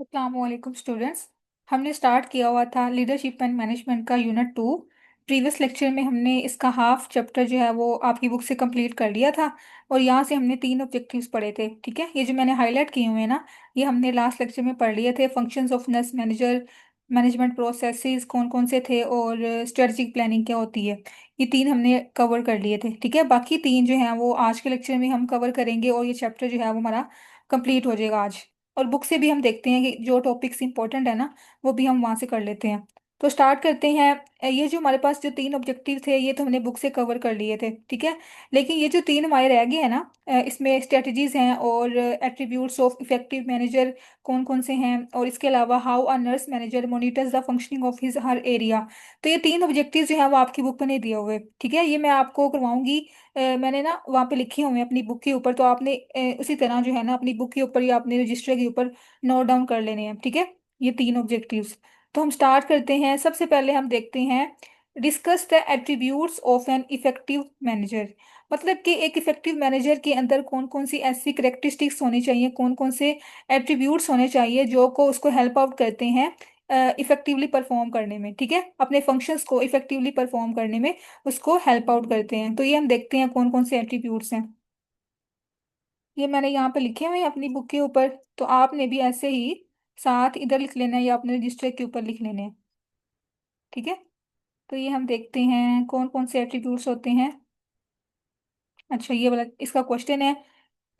अस्सलाम स्टूडेंट्स। हमने स्टार्ट किया हुआ था लीडरशिप एंड मैनेजमेंट का यूनिट 2। प्रीवियस लेक्चर में हमने इसका हाफ चैप्टर जो है वो आपकी बुक से कंप्लीट कर लिया था। और यहाँ से हमने 3 ऑब्जेक्टिव्स पढ़े थे। ठीक है, ये जो मैंने हाईलाइट किए हुए हैं ना, ये हमने लास्ट लेक्चर में पढ़ लिए थे। Functions of nurse manager, management processes कौन कौन से थे, और स्ट्रेटजिक प्लानिंग क्या होती है। ये 3 हमने कवर कर लिए थे। ठीक है, बाकी 3 जो हैं वो आज के लेक्चर में हम कवर करेंगे, और ये चैप्टर जो है वो हमारा कंप्लीट हो जाएगा आज। और बुक से भी हम देखते हैं कि जो टॉपिक्स इंपॉर्टेंट है ना, वो भी हम वहाँ से कर लेते हैं। तो स्टार्ट करते हैं। ये जो हमारे पास जो 3 ऑब्जेक्टिव थे, ये तो हमने बुक से कवर कर लिए थे। ठीक है, लेकिन ये जो 3 हमारे रह गए हैं ना, इसमें स्ट्रेटजीज हैं और एट्रीब्यूट्स ऑफ इफेक्टिव मैनेजर कौन कौन से हैं, और इसके अलावा how a nurse manager monitors the functioning of his her area. तो ये 3 ऑब्जेक्टिव जो है वो आपकी बुक में नहीं दिए हुए। ठीक है, ये मैं आपको करवाऊंगी। मैंने ना वहाँ पे लिखे हुए हैं अपनी बुक के ऊपर, तो आपने उसी तरह जो है ना अपनी बुक के ऊपर या अपने रजिस्टर के ऊपर नोट डाउन कर लेने हैं। ठीक है, ये 3 ऑब्जेक्टिव्स। तो हम स्टार्ट करते हैं। सबसे पहले हम देखते हैं, discuss the attributes of an effective manager. मतलब कि एक इफेक्टिव मैनेजर के अंदर कौन कौन सी ऐसी करेक्टरिस्टिक्स होनी चाहिए, कौन कौन से एट्रीब्यूट्स होने चाहिए जो को उसको हेल्प आउट करते हैं इफेक्टिवली परफॉर्म करने में। ठीक है, अपने फंक्शंस को इफेक्टिवली परफॉर्म करने में उसको हेल्प आउट करते हैं। तो ये हम देखते हैं कौन कौन से एट्रीब्यूट्स हैं। ये मैंने यहाँ पे लिखे हुए हैं अपनी बुक के ऊपर, तो आपने भी ऐसे ही साथ इधर लिख लेना है या अपने रजिस्टर के ऊपर लिख लेने हैं। ठीक है, तो ये हम देखते हैं कौन कौन से एट्रीब्यूट्स होते हैं। अच्छा, ये वाला इसका क्वेश्चन है।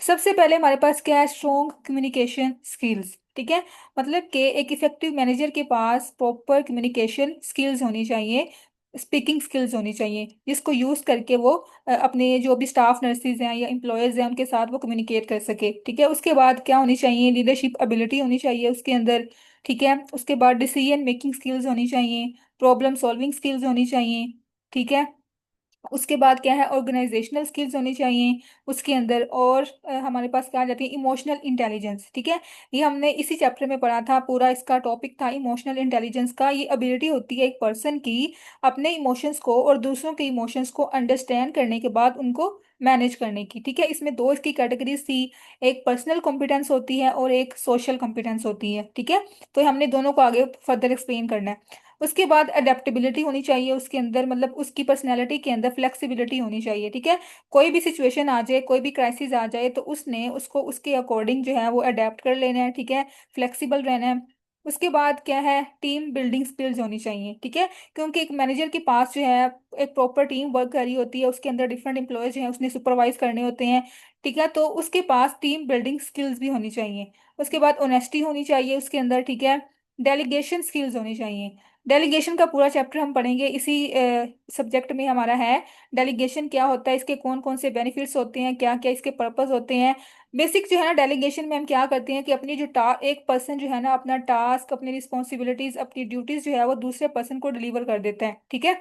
सबसे पहले हमारे पास क्या है, स्ट्रॉन्ग कम्युनिकेशन स्किल्स। ठीक है, मतलब कि एक इफेक्टिव मैनेजर के पास प्रॉपर कम्युनिकेशन स्किल्स होनी चाहिए, स्पीकिंग स्किल्स होनी चाहिए, जिसको यूज करके वो अपने जो भी स्टाफ नर्सिस हैं या एम्प्लॉयज हैं उनके साथ वो कम्युनिकेट कर सके। ठीक है, उसके बाद क्या होनी चाहिए, लीडरशिप एबिलिटी होनी चाहिए उसके अंदर। ठीक है, उसके बाद डिसीजन मेकिंग स्किल्स होनी चाहिए, प्रॉब्लम सॉल्विंग स्किल्स होनी चाहिए। ठीक है, उसके बाद क्या है, ऑर्गेनाइजेशनल स्किल्स होनी चाहिए उसके अंदर। और हमारे पास क्या आ जाती है, इमोशनल इंटेलिजेंस। ठीक है, ये हमने इसी चैप्टर में पढ़ा था, पूरा इसका टॉपिक था इमोशनल इंटेलिजेंस का। ये एबिलिटी होती है एक पर्सन की अपने इमोशंस को और दूसरों के इमोशंस को अंडरस्टैंड करने के बाद उनको मैनेज करने की। ठीक है, इसमें दो इसकी कैटेगरीज थी, एक पर्सनल कॉम्पिटेंस होती है और एक सोशल कॉम्पिटेंस होती है। ठीक है, तो हमने दोनों को आगे फर्दर एक्सप्लेन करना है। उसके बाद अडेप्टेबिलिटी होनी चाहिए उसके अंदर, मतलब उसकी पर्सनैलिटी के अंदर फ्लेक्सिबिलिटी होनी चाहिए। ठीक है, कोई भी सिचुएशन आ जाए, कोई भी क्राइसिस आ जाए, तो उसने उसको उसके अकॉर्डिंग जो है वो अडेप्ट कर लेना है। ठीक है, फ्लेक्सिबल रहना है। उसके बाद क्या है, टीम बिल्डिंग स्किल्स होनी चाहिए। ठीक है, क्योंकि एक मैनेजर के पास जो है एक प्रॉपर टीम वर्क करी होती है, उसके अंदर डिफरेंट एम्प्लॉयज हैं उसने सुपरवाइज करने होते हैं। ठीक है, तो उसके पास टीम बिल्डिंग स्किल्स भी होनी चाहिए। उसके बाद ऑनेस्टी होनी चाहिए उसके अंदर। ठीक है, डेलीगेशन स्किल्स होनी चाहिए। डेलीगेशन का पूरा चैप्टर हम पढ़ेंगे इसी सब्जेक्ट में हमारा है। डेलीगेशन क्या होता है, इसके कौन कौन से बेनिफिट्स होते हैं, क्या क्या इसके पर्पस होते हैं। बेसिक जो है ना, डेलीगेशन में हम क्या करते हैं कि अपनी जो एक पर्सन जो है ना अपना टास्क, अपनी रिस्पॉन्सिबिलिटीज, अपनी ड्यूटीज जो है वो दूसरे पर्सन को डिलीवर कर देता है। ठीक है,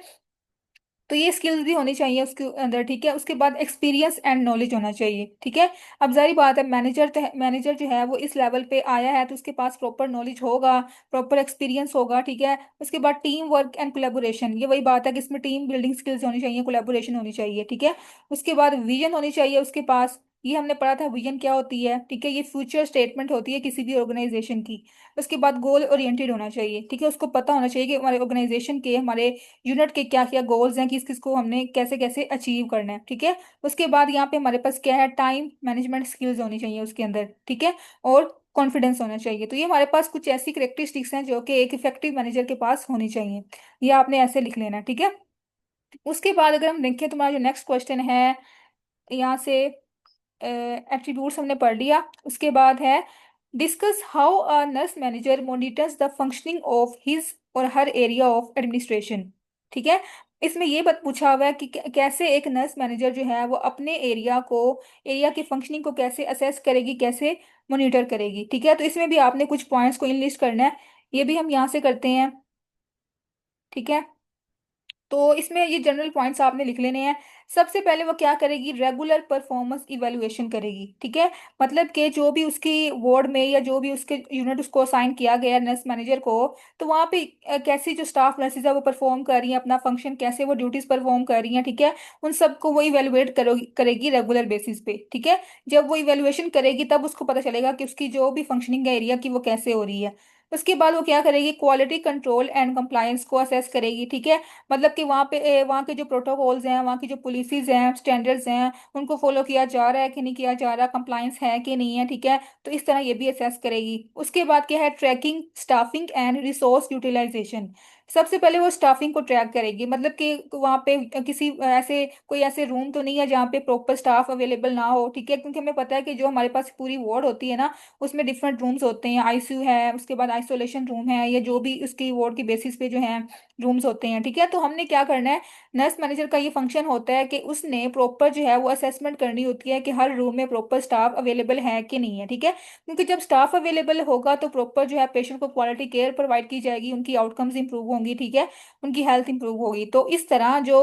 तो ये स्किल्स भी होनी चाहिए उसके अंदर। ठीक है, उसके बाद एक्सपीरियंस एंड नॉलेज होना चाहिए। ठीक है, अब जारी बात है, मैनेजर जो है वो इस लेवल पे आया है तो उसके पास प्रॉपर नॉलेज होगा, प्रॉपर एक्सपीरियंस होगा। ठीक है, उसके बाद टीम वर्क एंड कोलेबोरेशन, ये वही बात है कि इसमें टीम बिल्डिंग स्किल्स होनी चाहिए, कोलेबोरेशन होनी चाहिए। ठीक है, उसके बाद विजन होनी चाहिए उसके पास। ये हमने पढ़ा था विजन क्या होती है। ठीक है, ये फ्यूचर स्टेटमेंट होती है किसी भी ऑर्गेनाइजेशन की। उसके बाद गोल ओरिएंटेड होना चाहिए। ठीक है, उसको पता होना चाहिए कि हमारे ऑर्गेनाइजेशन के, हमारे यूनिट के क्या क्या गोल्स हैं, किस किस को हमने कैसे कैसे अचीव करना है। ठीक है, उसके बाद यहाँ पे हमारे पास क्या है, टाइम मैनेजमेंट स्किल्स होनी चाहिए उसके अंदर। ठीक है, और कॉन्फिडेंस होना चाहिए। तो ये हमारे पास कुछ ऐसी करेक्टरिस्टिक्स हैं जो कि एक इफेक्टिव मैनेजर के पास होनी चाहिए। ये आपने ऐसे लिख लेना है। ठीक है, उसके बाद अगर हम देखें, तुम्हारा जो नेक्स्ट क्वेश्चन है यहाँ से, एट्रीब्यूट्स हमने पढ़ लिया। उसके बाद है, discuss how a nurse manager monitors the functioning of his और हर एरिया ऑफ एडमिनिस्ट्रेशन। ठीक है, इसमें ये बात पूछा हुआ है कि कैसे एक नर्स मैनेजर जो है वो अपने एरिया की फंक्शनिंग को कैसे असेस करेगी, कैसे मॉनिटर करेगी। ठीक है, तो इसमें भी आपने कुछ पॉइंट्स को इनलिस्ट करना है, ये भी हम यहाँ से करते हैं। ठीक है, तो इसमें ये जनरल पॉइंट्स आपने लिख लेने हैं। सबसे पहले वो क्या करेगी, रेगुलर परफॉर्मेंस इवेलुएशन करेगी, ठीक है। मतलब कि जो भी उसकी वार्ड में या जो भी उसके यूनिट उसको असाइन किया गया नर्स मैनेजर को, तो वहाँ पे कैसी जो स्टाफ नर्सेज है वो परफॉर्म कर रही हैं अपना फंक्शन, कैसे वो ड्यूटीज परफॉर्म कर रही हैं, ठीक है। उन सबको वो इवेलुएट करेगी रेगुलर बेसिस पे, ठीक है। जब वो इवेलुएशन करेगी तब उसको पता चलेगा कि उसकी जो भी फंक्शनिंग है एरिया की वो कैसे हो रही है। उसके बाद वो क्या करेगी, क्वालिटी कंट्रोल एंड कंप्लायंस को असेस करेगी, ठीक है। मतलब कि वहाँ पे वहाँ के जो प्रोटोकॉल्स हैं, वहाँ की जो पॉलिसीज हैं, स्टैंडर्ड्स हैं, उनको फॉलो किया जा रहा है कि नहीं किया जा रहा, कंप्लायंस है कि नहीं है, ठीक है। तो इस तरह ये भी असेस करेगी। उसके बाद क्या है, tracking staffing and resource utilisation. सबसे पहले वो स्टाफिंग को ट्रैक करेगी, मतलब कि वहाँ पे किसी ऐसे कोई ऐसे रूम तो नहीं है जहाँ पे प्रॉपर स्टाफ अवेलेबल ना हो, ठीक है। क्योंकि हमें पता है कि जो हमारे पास पूरी वार्ड होती है ना, उसमें डिफरेंट रूम्स होते हैं, आईसीयू है, उसके बाद आइसोलेशन रूम है, या जो भी उसकी वार्ड की बेसिस पे जो है रूम्स होते हैं, ठीक है। तो हमने क्या करना है, नर्स मैनेजर का ये फंक्शन होता है कि उसने प्रॉपर जो है वो असेसमेंट करनी होती है कि हर रूम में प्रॉपर स्टाफ अवेलेबल है कि नहीं है, ठीक है। क्योंकि जब स्टाफ अवेलेबल होगा तो प्रॉपर जो है पेशेंट को क्वालिटी केयर प्रोवाइड की जाएगी, उनकी आउटकम्स इंप्रूव होंगी, ठीक है। उनकी हेल्थ इंप्रूव होगी। तो इस तरह जो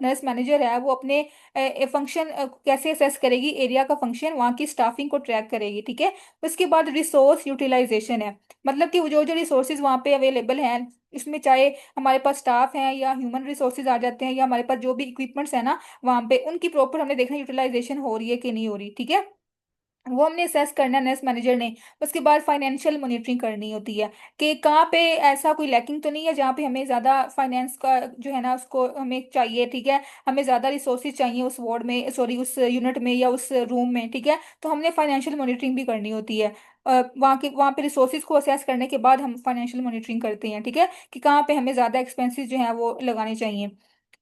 नर्स मैनेजर है वो अपने फंक्शन कैसे असेस करेगी, एरिया का फंक्शन, वहाँ की स्टाफिंग को ट्रैक करेगी, ठीक है। उसके बाद रिसोर्स यूटिलाइजेशन है, मतलब कि वो जो जो रिसोर्सेज वहाँ पे अवेलेबल हैं, इसमें चाहे हमारे पास स्टाफ हैं या ह्यूमन रिसोर्सेज आ जाते हैं, या हमारे पास जो भी इक्विपमेंट्स है ना वहाँ पे, उनकी प्रॉपर हमने देखना यूटिलाइजेशन हो रही है कि नहीं हो रही, ठीक है। वो हमने असेस करना है नर्स मैनेजर ने। उसके बाद फाइनेंशियल मॉनिटरिंग करनी होती है कि कहाँ पे ऐसा कोई लैकिंग तो नहीं है जहाँ पे हमें ज़्यादा फाइनेंस का जो है ना उसको हमें चाहिए, ठीक है। हमें ज़्यादा रिसोर्सेज चाहिए उस वार्ड में, सॉरी उस यूनिट में या उस रूम में, ठीक है। तो हमने फाइनेंशियल मॉनिटरिंग भी करनी होती है। वहाँ पे रिसोर्सेज को असेस करने के बाद हम फाइनेंशियल मॉनिटरिंग करते हैं, ठीक है, कि कहाँ पे हमें ज़्यादा एक्सपेंसेस जो है वो लगाने चाहिए।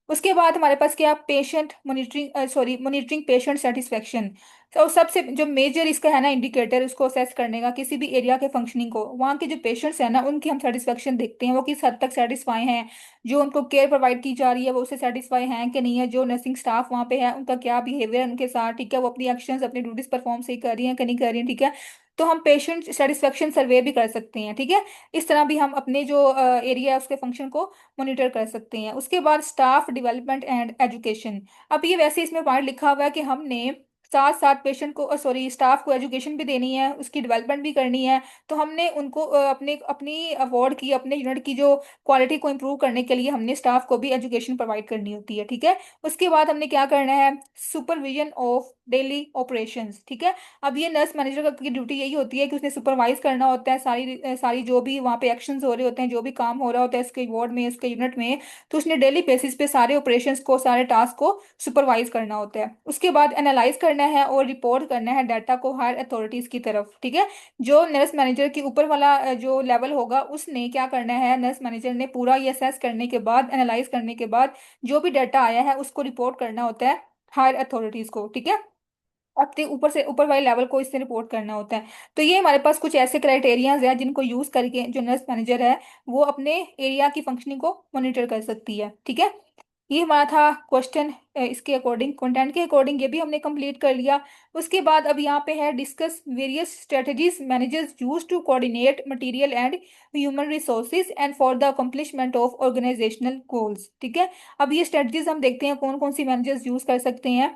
उसके बाद हमारे पास क्या, patient monitoring, sorry monitoring patient satisfaction. तो सबसे जो मेजर इसका है ना इंडिकेटर उसको असेस करने का किसी भी एरिया के फंक्शनिंग को, वहाँ के जो पेशेंट्स हैं ना उनकी हम सेटिस्फेक्शन देखते हैं, वो किस हद तक सेटिस्फाई हैं, जो उनको केयर प्रोवाइड की जा रही है वो उससे सेटिस्फाई हैं कि नहीं है, जो नर्सिंग स्टाफ वहाँ पे है उनका क्या बिहेवियर है उनके साथ, ठीक है, वो अपनी एक्शंस अपनी ड्यूटीज परफॉर्म सही कर रही हैं कि नहीं कर रही हैं, ठीक है। तो हम पेशेंट सेटिस्फेक्शन सर्वे भी कर सकते हैं, ठीक है। इस तरह भी हम अपने जो एरिया है उसके फंक्शन को मॉनिटर कर सकते हैं। उसके बाद स्टाफ डेवलपमेंट एंड एजुकेशन। अब ये वैसे इसमें पॉइंट लिखा हुआ है कि हमने साथ साथ पेशेंट को, सॉरी स्टाफ को एजुकेशन भी देनी है, उसकी डेवलपमेंट भी करनी है। तो हमने उनको अपने अपनी वार्ड की, अपने यूनिट की जो क्वालिटी को इम्प्रूव करने के लिए हमने स्टाफ को भी एजुकेशन प्रोवाइड करनी होती है, ठीक है। उसके बाद हमने क्या करना है, सुपरविजन ऑफ डेली ऑपरेशंस, ठीक है। अब ये नर्स मैनेजर की ड्यूटी यही होती है कि उसने सुपरवाइज करना होता है सारी जो भी वहाँ पे एक्शंस हो रहे होते हैं, जो भी काम हो रहा होता है इसके वार्ड में, इसके यूनिट में। तो उसने डेली बेसिस पे सारे ऑपरेशंस को, सारे टास्क को सुपरवाइज करना होता है। उसके बाद एनालाइज करना है और रिपोर्ट करना है डाटा को हायर अथॉरिटीज की तरफ, ठीक है। जो नर्स मैनेजर के ऊपर वाला जो लेवल होगा उसने क्या करना है, नर्स मैनेजर ने पूरा ये असेस करने के बाद, एनालाइज करने के बाद जो भी डाटा आया है उसको रिपोर्ट करना होता है हायर अथॉरिटीज को, ठीक है। अपने ऊपर से ऊपर वाले लेवल को इससे रिपोर्ट करना होता है। तो ये हमारे पास कुछ ऐसे क्राइटेरियाज हैं जिनको यूज करके जो नर्स मैनेजर है वो अपने एरिया की फंक्शनिंग को मॉनिटर कर सकती है, ठीक है। ये हमारा था क्वेश्चन, इसके अकॉर्डिंग कंटेंट के अकॉर्डिंग ये भी हमने कंप्लीट कर लिया। उसके बाद अब यहाँ पे है discuss various strategies managers use to coordinate material and human resources and for the accomplishment of organisational goals, ठीक है। अब ये स्ट्रेटजीज हम देखते हैं कौन कौन सी मैनेजर्स यूज कर सकते हैं।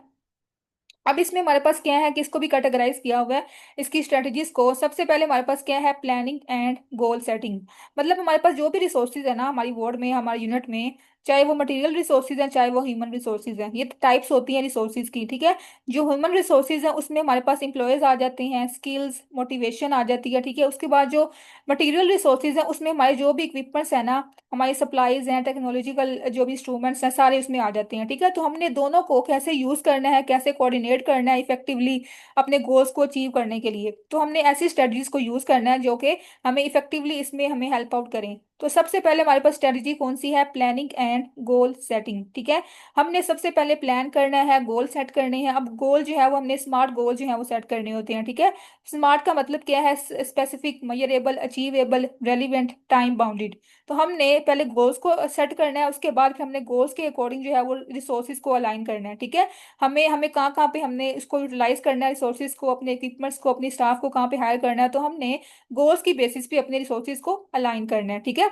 अब इसमें हमारे पास क्या है कि इसको भी कैटेगराइज किया हुआ है, इसकी स्ट्रेटजीज को। सबसे पहले हमारे पास क्या है, प्लानिंग एंड गोल सेटिंग। मतलब हमारे पास जो भी रिसोर्सेज है ना हमारी वार्ड में, हमारे यूनिट में, चाहे वो मटेरियल रिसोर्सेज हैं चाहे वो ह्यूमन रिसोर्सेज हैं, ये टाइप्स होती हैं रिसोर्सेज की, ठीक है। जो ह्यूमन रिसोर्सेज हैं उसमें हमारे पास इंप्लॉयज आ जाते हैं, स्किल्स मोटिवेशन आ जाती है, ठीक है। उसके बाद जो मटेरियल रिसोर्सेज हैं उसमें हमारे जो भी इक्विपमेंट्स हैं ना, हमारी सप्लाईज हैं, टेक्नोलॉजिकल जो भी इंस्ट्रूमेंट्स हैं, सारे उसमें आ जाते हैं, ठीक है। तो हमने दोनों को कैसे यूज करना है, कैसे कोऑर्डिनेट करना है इफेक्टिवली अपने गोल्स को अचीव करने के लिए, तो हमने ऐसी स्ट्रेटजीज को यूज करना है जो कि हमें इफेक्टिवली इसमें हमें हेल्प आउट करें। तो सबसे पहले हमारे पास स्ट्रेटजी कौन सी है, प्लानिंग एंड गोल सेटिंग, ठीक है। हमने सबसे पहले प्लान करना है, गोल सेट करने हैं। अब गोल जो है वो हमने स्मार्ट गोल जो है वो सेट करने होते हैं, ठीक है। स्मार्ट का मतलब क्या है, specific, measurable, achievable, relevant, time bounded. तो हमने पहले गोल्स को सेट करना है, उसके बाद फिर हमने गोल्स के अकॉर्डिंग जो है वो रिसोर्सेज को अलाइन करना है, ठीक है। हमें हमें कहाँ कहाँ पे हमने इसको यूटिलाइज करना है, रिसोर्सेज को, अपने इक्विपमेंट्स को, अपनी स्टाफ को कहाँ पे हायर करना है, तो हमने गोल्स की बेसिस पे अपने रिसोर्सेज को अलाइन करना है, ठीक है।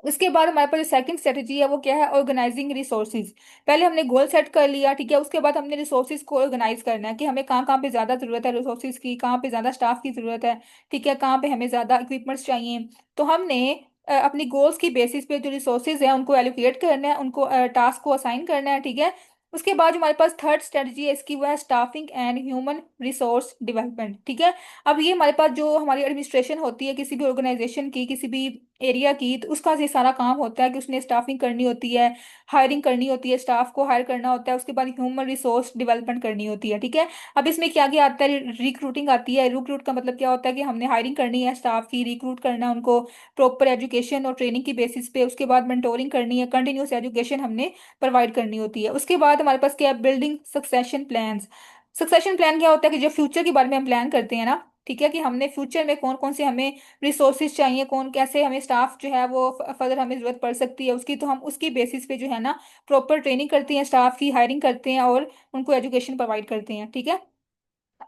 उसके बाद हमारे पास जो सेकंड स्ट्रेटेजी है वो क्या है, ऑर्गेनाइजिंग रिसोर्सेज। पहले हमने गोल सेट कर लिया, ठीक है, उसके बाद हमने रिसोर्सेज को ऑर्गेनाइज करना है कि हमें कहाँ कहाँ पे ज्यादा जरूरत है रिसोर्सेज की, कहाँ पे ज्यादा स्टाफ की जरूरत है, ठीक है, कहाँ पे हमें ज्यादा इक्विपमेंट्स चाहिए। तो हमने अपनी गोल्स की बेसिस पे जो रिसोर्सेज है उनको एलोकेट करना है, उनको टास्क को असाइन करना है, ठीक है। उसके बाद जो हमारे पास थर्ड स्ट्रेटजी है इसकी वो है staffing and human resource development, ठीक है। अब ये हमारे पास जो हमारी एडमिनिस्ट्रेशन होती है किसी भी ऑर्गेनाइजेशन की, किसी भी एरिया की, तो उसका ये सारा काम होता है कि उसने स्टाफिंग करनी होती है, हायरिंग करनी होती है, स्टाफ को हायर करना होता है, उसके बाद ह्यूमन रिसोर्स डेवलपमेंट करनी होती है, ठीक है। अब इसमें क्या क्या आता है, रिक्रूटिंग आती है। रिक्रूट का मतलब क्या होता है कि हमने हायरिंग करनी है स्टाफ की, रिक्रूट करना है उनको प्रॉपर एजुकेशन और ट्रेनिंग की बेसिस पे, उसके बाद मेंटोरिंग करनी है, कंटिन्यूस एजुकेशन हमने प्रोवाइड करनी होती है। उसके बाद हमारे पास क्या है, building succession plans. Succession plan क्या होता है कि जो फ्यूचर के बारे में हम प्लान करते हैं ना, ठीक है, कि हमने फ्यूचर में कौन कौन से हमें रिसोर्सेज चाहिए, कौन कैसे हमें स्टाफ जो है वो फर्दर हमें जरूरत पड़ सकती है उसकी, तो हम उसकी बेसिस पे जो है ना प्रॉपर ट्रेनिंग करते हैं, स्टाफ की हायरिंग करते हैं और उनको एजुकेशन प्रोवाइड करते हैं, ठीक है।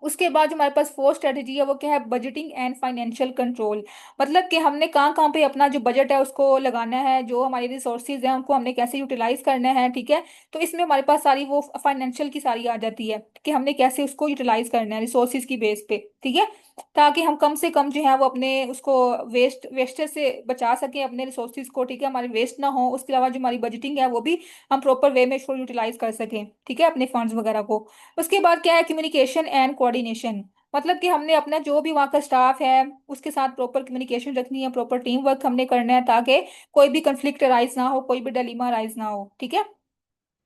उसके बाद जो हमारे पास फोर्थ स्ट्रेटेजी है वो क्या है, बजटिंग एंड फाइनेंशियल कंट्रोल। मतलब कि हमने कहाँ कहाँ पे अपना जो बजट है उसको लगाना है, जो हमारे रिसोर्सेज हैं उनको हमने कैसे यूटिलाइज करना है, ठीक है। तो इसमें हमारे पास सारी वो फाइनेंशियल की सारी आ जाती है कि हमने कैसे उसको यूटिलाइज करना है रिसोर्सेज की बेस पे, ठीक है, ताकि हम कम से कम जो है वो अपने उसको वेस्टेज से बचा सकें अपने रिसोर्सेज को, ठीक है, हमारे वेस्ट ना हो। उसके अलावा जो हमारी बजटिंग है वो भी हम प्रॉपर वे में इसको यूटिलाइज कर सकें, ठीक है, अपने फंड्स वगैरह को। उसके बाद क्या है, कम्युनिकेशन एंड कोऑर्डिनेशन। मतलब कि हमने अपना जो भी वहाँ का स्टाफ है उसके साथ प्रॉपर कम्युनिकेशन रखनी है, प्रॉपर टीम वर्क हमने करना है ताकि कोई भी कंफ्लिक्ट राइज ना हो, कोई भी डिलीमा राइज ना हो, ठीक है।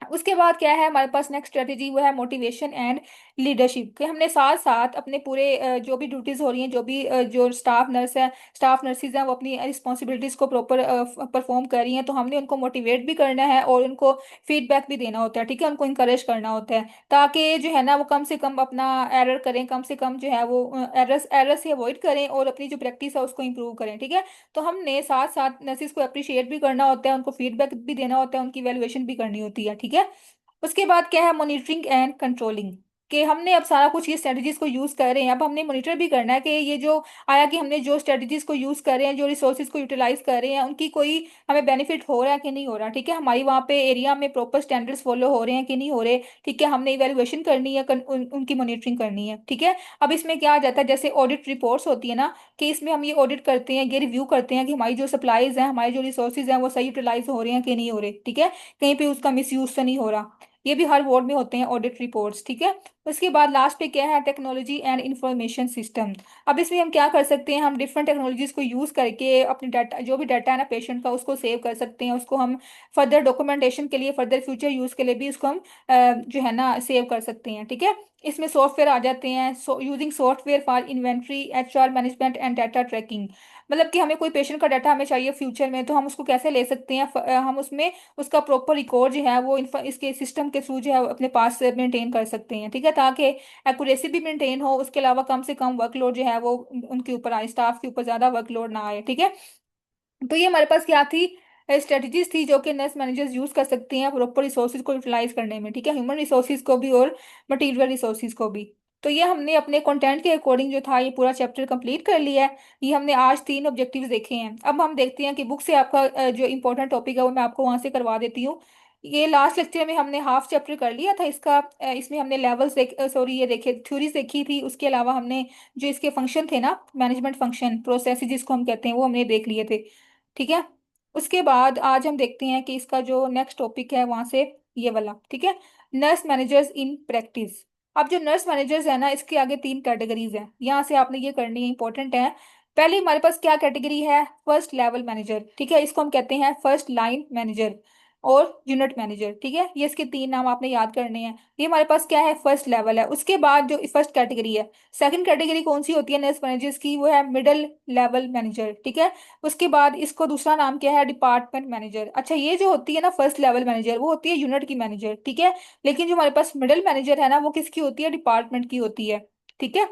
उसके बाद क्या है हमारे पास नेक्स्ट स्ट्रेटेजी, वो है मोटिवेशन एंड लीडरशिप, कि हमने साथ साथ अपने पूरे जो भी ड्यूटीज हो रही हैं, जो भी जो स्टाफ नर्स है, स्टाफ नर्सिस हैं, वो अपनी रिस्पॉन्सिबिलिटीज को प्रॉपर परफॉर्म कर रही हैं, तो हमने उनको मोटिवेट भी करना है और उनको फीडबैक भी देना होता है, ठीक है, उनको इंकरेज करना होता है ताकि जो है ना वो कम से कम अपना एरर करें, कम से कम जो है वो एरर एरर से अवॉइड करें और अपनी जो प्रैक्टिस है उसको इंप्रूव करें, ठीक है। तो हमने साथ साथ नर्सिस को अप्रिशिएट भी करना होता है, उनको फीडबैक भी देना होता है, उनकी वैल्यूएशन भी करनी होती है, ठीक है। उसके बाद क्या है, मॉनिटरिंग एंड कंट्रोलिंग, कि हमने अब सारा कुछ ये स्ट्रेटजीज को यूज कर रहे हैं, अब हमने मॉनिटर भी करना है कि ये जो आया कि हमने जो स्ट्रेटजीज को यूज कर रहे हैं, जो रिसोर्सेज को यूटिलाइज कर रहे हैं, उनकी कोई हमें बेनिफिट हो रहा है कि नहीं हो रहा, ठीक है, हमारी वहाँ पे एरिया में प्रॉपर स्टैंडर्ड्स फॉलो हो रहे हैं कि नहीं हो रहे, ठीक है, हमने इवेलुएशन करनी है, उनकी मॉनिटरिंग करनी है, ठीक है। अब इसमें क्या आ जाता है, जैसे ऑडिट रिपोर्ट्स होती है ना, कि इसमें हम ये ऑडिट करते हैं, ये रिव्यू करते हैं कि हमारी जो सप्लाईज हैं, हमारे जो रिसोर्सेज हैं वो सही यूटिलाइज हो रहे हैं कि नहीं हो रहे, ठीक है, कहीं पे उसका मिस यूज तो नहीं हो रहा। ये भी हर बोर्ड में होते हैं ऑडिट रिपोर्ट्स, ठीक है। उसके बाद लास्ट पे क्या है, टेक्नोलॉजी एंड इंफॉर्मेशन सिस्टम। अब इसमें हम क्या कर सकते हैं, हम डिफरेंट टेक्नोलॉजीज को यूज करके अपने डाटा, जो भी डाटा है ना पेशेंट का, उसको सेव कर सकते हैं, उसको हम फर्दर डॉक्यूमेंटेशन के लिए, फर्दर फ्यूचर यूज के लिए भी उसको हम जो है ना सेव कर सकते हैं, ठीक है। इसमें सॉफ्टवेयर आ जाते हैं, using software for inventory, HR management and data tracking. मतलब कि हमें कोई पेशेंट का डाटा हमें चाहिए फ्यूचर में, तो हम उसको कैसे ले सकते हैं, हम उसमें उसका प्रॉपर रिकॉर्ड जो है वो इसके सिस्टम के थ्रू जो है अपने पास मेंटेन कर सकते हैं, ठीक है, ताकि एक्यूरेसी भी मेंटेन हो, उसके अलावा कम से कम वर्कलोड जो है वो उनके ऊपर आए, स्टाफ के ऊपर ज्यादा वर्कलोड ना आए, ठीक है। तो ये हमारे पास क्या थी, स्ट्रेटजीज थी जो कि नर्स मैनेजर्स यूज कर सकती हैं प्रॉपर रिसोर्सेज को यूटिलाइज करने में, ठीक है, ह्यूमन रिसोर्सेज को भी और मटेरियल रिसोर्सेज को भी। तो ये हमने अपने कंटेंट के अकॉर्डिंग जो था ये पूरा चैप्टर कंप्लीट कर लिया है। ये हमने आज तीन ऑब्जेक्टिव्स देखे हैं। अब हम देखते हैं कि बुक से आपका जो इंपॉर्टेंट टॉपिक है वो मैं आपको वहां से करवा देती हूँ। ये लास्ट लेक्चर में हमने हाफ चैप्टर कर लिया था इसका। इसमें हमने लेवल्स सॉरी ये देखे, थ्योरीज देखी थी, उसके अलावा हमने जो इसके फंक्शन थे ना, मैनेजमेंट फंक्शन प्रोसेस जिसको हम कहते हैं, वो हमने देख लिए थे, ठीक है। उसके बाद आज हम देखते हैं कि इसका जो नेक्स्ट टॉपिक है वहां से ये वाला, ठीक है, नर्स मैनेजर्स इन प्रैक्टिस। अब जो नर्स मैनेजर्स है ना, इसके आगे तीन कैटेगरीज हैं, यहाँ से आपने ये करनी है, इंपॉर्टेंट है। पहले हमारे पास क्या कैटेगरी है, फर्स्ट लेवल मैनेजर, ठीक है, इसको हम कहते हैं फर्स्ट लाइन मैनेजर और यूनिट मैनेजर, ठीक है, ये इसके तीन नाम आपने याद करने हैं। ये हमारे पास क्या है, फर्स्ट लेवल है। उसके बाद जो फर्स्ट कैटेगरी है, सेकंड कैटेगरी कौन सी होती है नर्स मैनेजर्स की, वो है मिडिल लेवल मैनेजर, ठीक है। उसके बाद इसको दूसरा नाम क्या है, डिपार्टमेंट मैनेजर। अच्छा, ये जो होती है ना फर्स्ट लेवल मैनेजर, वो होती है यूनिट की मैनेजर, ठीक है। लेकिन जो हमारे पास मिडिल मैनेजर है ना, वो किसकी होती है, डिपार्टमेंट की होती है, ठीक है।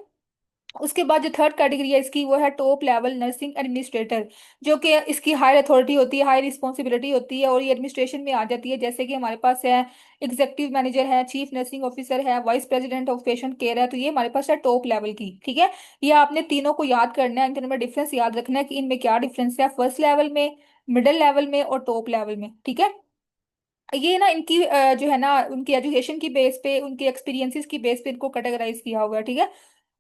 उसके बाद जो थर्ड कैटेगरी है इसकी, वो है टॉप लेवल नर्सिंग एडमिनिस्ट्रेटर, जो कि इसकी हायर अथॉरिटी होती है, हाई रिस्पॉन्सिबिलिटी होती है और ये एडमिनिस्ट्रेशन में आ जाती है। जैसे कि हमारे पास है एग्जीक्यूटिव मैनेजर है, चीफ नर्सिंग ऑफिसर है, vice president of patient care है, तो ये हमारे पास है टॉप लेवल की, ठीक है। ये आपने तीनों को याद करना है, इन तीनों में डिफरेंस याद रखना है कि इनमें क्या डिफरेंस है फर्स्ट लेवल में, मिडिल लेवल में और टॉप लेवल में, ठीक है। ये ना इनकी जो है ना उनकी एजुकेशन की बेस पे, उनके एक्सपीरियंसेस की बेस पे इनको कैटेगराइज किया हुआ है, ठीक है।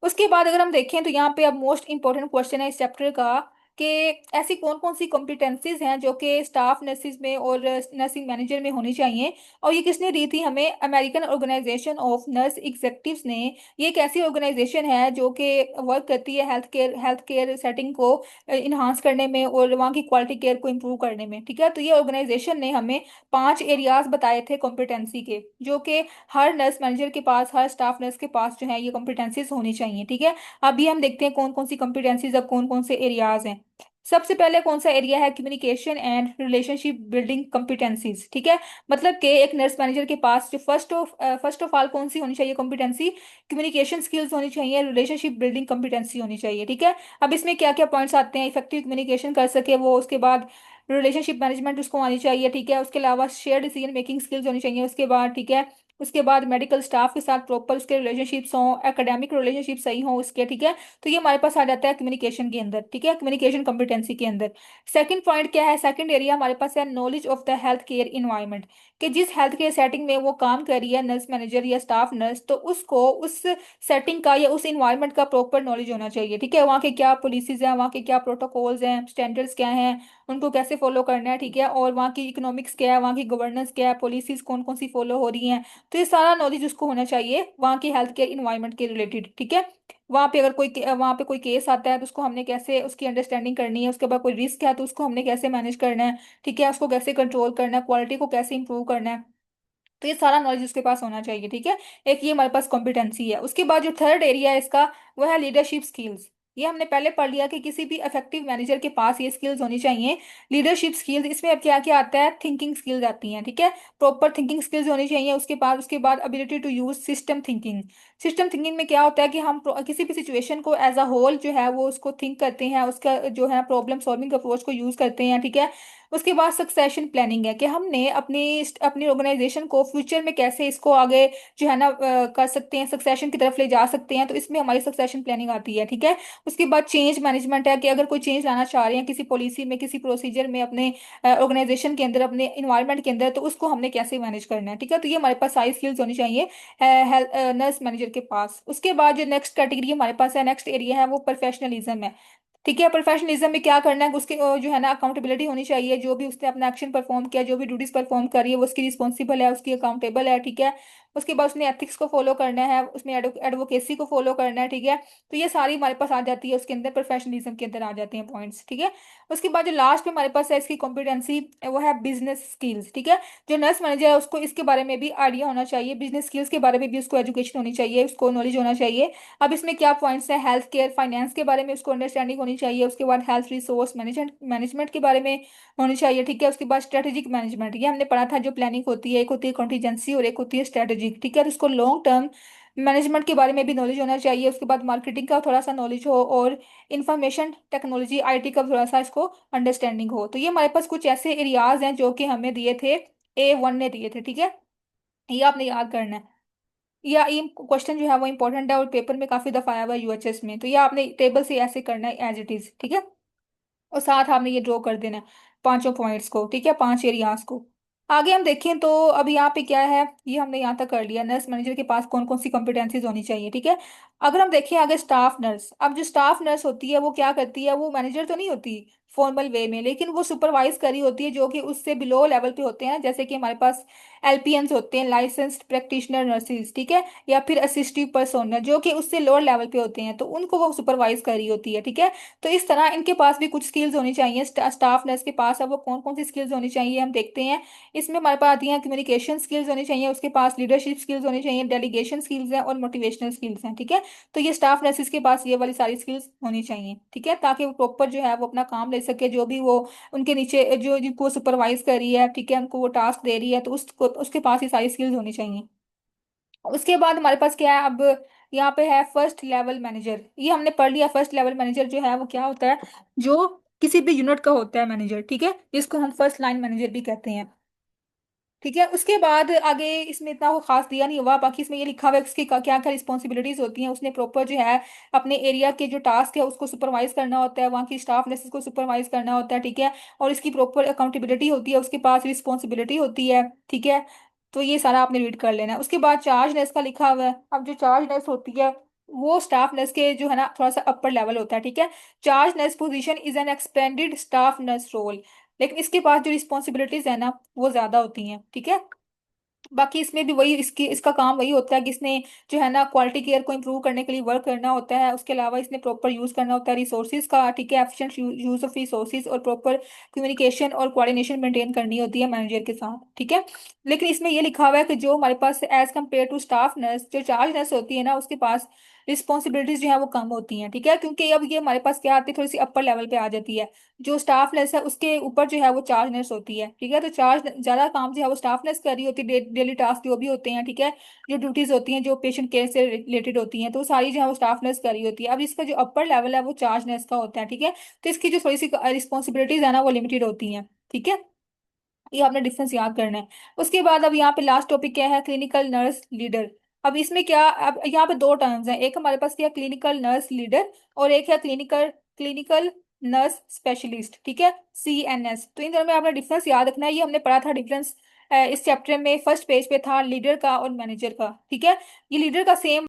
उसके बाद अगर हम देखें तो यहाँ पे अब मोस्ट इंपॉर्टेंट क्वेश्चन है इस चैप्टर का, कि ऐसी कौन कौन सी कॉम्पिटेंसीज हैं जो कि स्टाफ नर्सिस में और नर्सिंग मैनेजर में होनी चाहिए। और ये किसने दी थी हमें? अमेरिकन ऑर्गेनाइजेशन ऑफ नर्स एग्जेक्टिव्स ने। ये एक ऐसी ऑर्गेनाइजेशन है जो कि वर्क करती है हेल्थ केयर सेटिंग को इन्हांस करने में और वहाँ की क्वालिटी केयर को इम्प्रूव करने में, ठीक है। तो ये ऑर्गेनाइजेशन ने हमें 5 एरियाज बताए थे कॉम्पिटेंसी के, जो कि हर नर्स मैनेजर के पास, हर स्टाफ नर्स के पास जो है ये कॉम्पिटेंसीज होनी चाहिए, ठीक है। अभी हम देखते हैं कौन कौन सी कॉम्पिटेंसीज, अब कौन कौन से एरियाज हैं। सबसे पहले कौन सा एरिया है? Communication and relationship building competencies, ठीक है। मतलब कि एक नर्स मैनेजर के पास जो फर्स्ट ऑफ ऑल कौन सी होनी चाहिए कॉम्पिटेंसी? कम्युनिकेशन स्किल्स होनी चाहिए, रिलेशनशिप बिल्डिंग कॉम्पिटेंसी होनी चाहिए, ठीक है। अब इसमें क्या क्या पॉइंट्स आते हैं? इफेक्टिव कम्युनिकेशन कर सके वो, उसके बाद रिलेशनशिप मैनेजमेंट उसको आनी चाहिए, ठीक है। उसके अलावा शेयर डिसीजन मेकिंग स्किल्स होनी चाहिए उसके बाद, ठीक है। उसके बाद मेडिकल स्टाफ के साथ प्रॉपर उसके रिलेशनशिप्स हों, एकेडमिक रिलेशनशिप सही हो उसके, ठीक है। तो ये हमारे पास आ जाता है कम्युनिकेशन के अंदर, ठीक है, कम्युनिकेशन कॉम्पिटेंसी के अंदर। सेकंड पॉइंट क्या है? सेकंड एरिया हमारे पास है knowledge of the health care environment, कि जिस हेल्थ केयर सेटिंग में वो काम कर रही है नर्स मैनेजर या स्टाफ नर्स, तो उसको उस सेटिंग का या उस इन्वायरमेंट का प्रॉपर नॉलेज होना चाहिए, ठीक है। वहाँ के क्या पॉलिसीज हैं, वहाँ के क्या प्रोटोकॉल्स हैं, स्टैंडर्ड्स क्या हैं, उनको कैसे फॉलो करना है, ठीक है। और वहाँ की इकोनॉमिक्स क्या है, वहाँ की गवर्नेंस क्या है, पॉलिसीज कौन कौन सी फॉलो हो रही हैं। तो ये सारा नॉलेज उसको होना चाहिए वहाँ की हेल्थ केयर इन्वायरमेंट के रिलेटेड, ठीक है। वहाँ पे कोई केस आता है तो उसको हमने कैसे उसकी अंडरस्टैंडिंग करनी है, उसके बाद कोई रिस्क है तो उसको हमने कैसे मैनेज करना है, ठीक है, उसको कैसे कंट्रोल करना है, क्वालिटी को कैसे इंप्रूव करना है। तो ये सारा नॉलेज उसके पास होना चाहिए, ठीक है। एक ये हमारे पास कॉम्पिटेंसी है। उसके बाद जो थर्ड एरिया है इसका, वो है लीडरशिप स्किल्स। ये हमने पहले पढ़ लिया कि किसी भी इफेक्टिव मैनेजर के पास ये स्किल्स होनी चाहिए। लीडरशिप स्किल्स, इसमें अब क्या क्या आता है? थिंकिंग स्किल्स आती हैं, ठीक है। प्रॉपर थिंकिंग स्किल्स होनी चाहिए उसके बाद ability to use system thinking. System thinking में क्या होता है कि हम किसी भी सिचुएशन को एज अ होल जो है वो उसको थिंक करते हैं, उसका जो है प्रॉब्लम सॉल्विंग अप्रोच को यूज करते हैं, ठीक है। उसके बाद सक्सेशन प्लानिंग है कि हमने अपनी अपनी ऑर्गेनाइजेशन को फ्यूचर में कैसे इसको आगे जो है ना कर सकते हैं, सक्सेशन की तरफ ले जा सकते हैं, तो इसमें हमारी सक्सेशन प्लानिंग आती है, ठीक है। उसके बाद चेंज मैनेजमेंट है कि अगर कोई चेंज लाना चाह रहे हैं किसी पॉलिसी में, किसी प्रोसीजर में, अपने ऑर्गेनाइजेशन के अंदर, अपने इन्वायरमेंट के अंदर, तो उसको हमने कैसे मैनेज करना है, ठीक है। तो ये हमारे पास सारी स्किल्स होनी चाहिए नर्स मैनेजर के पास। उसके बाद जो नेक्स्ट कैटेगरी हमारे पास है, नेक्स्ट एरिया है, वो प्रोफेशनलिज्म है, ठीक है। प्रोफेशनलिज्म में क्या करना है? उसके जो है ना अकाउंटेबिलिटी होनी चाहिए, जो भी उसने अपना एक्शन परफॉर्म किया, जो भी ड्यूटीज परफॉर्म कर रही है वो उसकी रिस्पॉन्सिबल है, उसकी अकाउंटेबल है, ठीक है। उसके बाद उसने एथिक्स को फॉलो करना है, उसमें एडवोकेसी को फॉलो करना है, ठीक है। तो ये सारी हमारे पास आ जाती है उसके अंदर, प्रोफेशनलिज्म के अंदर आ जाते हैं पॉइंट्स, ठीक है। उसके बाद जो लास्ट में हमारे पास है इसकी कॉम्पिटेंसी, वो है बिजनेस स्किल्स, ठीक है। जो नर्स मैनेजर है उसको इसके बारे में भी आइडिया होना चाहिए, बिजनेस स्किल्स के बारे में भी उसको एजुकेशन होनी चाहिए, उसको नॉलेज होना चाहिए। अब इसमें क्या पॉइंट्स हैं? हेल्थ केयर फाइनेंस के बारे में उसको अंडरस्टैंडिंग होनी चाहिए, उसके बाद हेल्थ रिसोर्स मैनेजमेंट मैनेजमेंट के बारे में होनी चाहिए, ठीक है। उसके बाद स्ट्रेटेजिक मैनेजमेंट, ये हमने पढ़ा था, जो प्लानिंग होती है, एक होती है कॉन्टीजेंसी और एक होती है स्ट्रेटेजिक, ठीक है। तो उसको लॉन्ग टर्म मैनेजमेंट के बारे में भी नॉलेज होना चाहिए। उसके बाद मार्केटिंग का थोड़ा सा नॉलेज हो, और इंफॉर्मेशन टेक्नोलॉजी आईटी का थोड़ा सा इसको अंडरस्टैंडिंग हो। तो ये हमारे पास कुछ ऐसे एरियाज हैं जो कि हमें दिए थे, A1 ने दिए थे, ठीक है। ये आपने याद करना है। या ये क्वेश्चन जो है वो इंपॉर्टेंट है और पेपर में काफी दफा आया हुआ है यूएचएस में, तो ये आपने टेबल से ऐसे करना है एज इट इज, ठीक है। और साथ आपने ये ड्रॉ कर देना है पांचों पॉइंट्स को, ठीक है, 5 एरियाज को। आगे हम देखें तो अब यहाँ पे क्या है, ये हमने यहाँ तक कर लिया, नर्स मैनेजर के पास कौन कौन सी कॉम्पिटेंसीज होनी चाहिए, ठीक है। अगर हम देखें आगे स्टाफ नर्स, अब जो स्टाफ नर्स होती है वो क्या करती है? वो मैनेजर तो नहीं होती फॉर्मल वे में, लेकिन वो सुपरवाइज करी होती है जो कि उससे बिलो लेवल पे होते हैं, जैसे कि हमारे पास एलपीएनस होते हैं, लाइसेंस्ड प्रैक्टिशनर नर्सेज, ठीक है, या फिर असिस्टिव पर्सोनल जो कि उससे लोअर लेवल पे होते हैं, तो उनको वो सुपरवाइज करी होती है, ठीक है। तो इस तरह इनके पास भी कुछ स्किल्स होनी चाहिए, स्टाफ नर्स के पास। अब वो कौन कौन सी स्किल्स होनी चाहिए हम देखते हैं। इसमें हमारे पास आती हैं कम्युनिकेशन स्किल्स होनी चाहिए, उसके पास लीडरशिप स्किल्स होनी चाहिए, डेलीगेशन स्किल्स हैं और मोटिवेशनल स्किल्स हैं, ठीक है। तो ये स्टाफ नर्सेज के पास ये वाली सारी स्किल्स होनी चाहिए, ठीक है, ताकि वो प्रॉपर जो है वो अपना काम ले सके, जो भी वो उनके नीचे जो जिनको सुपरवाइज कर रही है, ठीक है, उनको वो टास्क दे रही है, तो उसको उसके पास ये सारी स्किल्स होनी चाहिए। उसके बाद हमारे पास क्या है अब, यहाँ पे है फर्स्ट लेवल मैनेजर। ये हमने पढ़ लिया, फर्स्ट लेवल मैनेजर जो है वो क्या होता है? जो किसी भी यूनिट का होता है मैनेजर, ठीक है, जिसको हम फर्स्ट लाइन मैनेजर भी कहते हैं। ठीक है, उसके बाद आगे इसमें इतना वो खास दिया नहीं हुआ, बाकी इसमें ये लिखा हुआ है उसकी क्या क्या रिस्पॉन्सिबिलिटीज होती हैं। उसने प्रॉपर जो है अपने एरिया के जो टास्क है उसको सुपरवाइज करना होता है, वहाँ की स्टाफ नर्सेस को सुपरवाइज करना होता है, ठीक है। और इसकी प्रॉपर अकाउंटेबिलिटी होती है, उसके पास रिस्पॉन्सिबिलिटी होती है, ठीक है। तो ये सारा आपने रीड कर लेना है। उसके बाद चार्ज नर्स का लिखा हुआ है। अब जो चार्ज नर्स होती है वो स्टाफ नर्स के जो है ना थोड़ा सा अपर लेवल होता है, ठीक है। Charge nurse position is an expanded staff nurse role, लेकिन इसके पास जो रिस्पॉन्सिबिलिटीज है ना वो ज्यादा होती हैं, ठीक है। बाकी इसमें भी वही इसकी इसका काम वही होता है कि इसने जो है ना क्वालिटी केयर को इम्प्रूव करने के लिए वर्क करना होता है। उसके अलावा इसने प्रॉपर यूज करना होता है रिसोर्सेज का, ठीक है, एफिशिएंट यूज ऑफ रिसोर्सेज, और प्रॉपर कम्युनिकेशन और कोऑर्डिनेशन मेंटेन करनी होती है मैनेजर के साथ, ठीक है। लेकिन इसमें ये लिखा हुआ है कि जो हमारे पास as compare to staff nurse, जो चार्ज नर्स होती है ना उसके पास रिस्पॉन्सिबिलिटीज जो है वो कम होती हैं, ठीक है। क्योंकि अब ये हमारे पास क्या आती है, थोड़ी सी अपर लेवल पे आ जाती है। जो स्टाफ नर्स है उसके ऊपर जो है वो चार्ज नर्स होती है, ठीक है। तो चार्ज ज्यादा काम जो है वो स्टाफ नर्स कर रही होती है, डेली टास्क जो भी होते हैं, ठीक है। जो ड्यूटीज होती हैं जो पेशेंट केयर से रिलेटेड होती हैं तो वो सारी जो है वो स्टाफ नर्स कर रही होती है। अब इसका जो अपर लेवल है वो चार्ज नर्स का होता है, ठीक है। तो इसकी जो थोड़ी सी रिस्पॉन्सिबिलिटीज है ना वो लिमिटेड होती हैं, ठीक है। ये आपने डिफरेंस याद करना है। उसके बाद अब यहाँ पे लास्ट टॉपिक क्या है, क्लिनिकल नर्स लीडर। अब इसमें क्या, अब यहाँ पे दो टर्म्स हैं, एक हमारे पास क्या क्लिनिकल नर्स लीडर, और एक है क्लिनिकल क्लिनिकल नर्स स्पेशलिस्ट, ठीक है, CNS। तो इन दोनों में आपने डिफरेंस याद रखना है। ये हमने पढ़ा था डिफरेंस इस चैप्टर में, फर्स्ट पेज पे था लीडर का और मैनेजर का, ठीक है। ये लीडर का सेम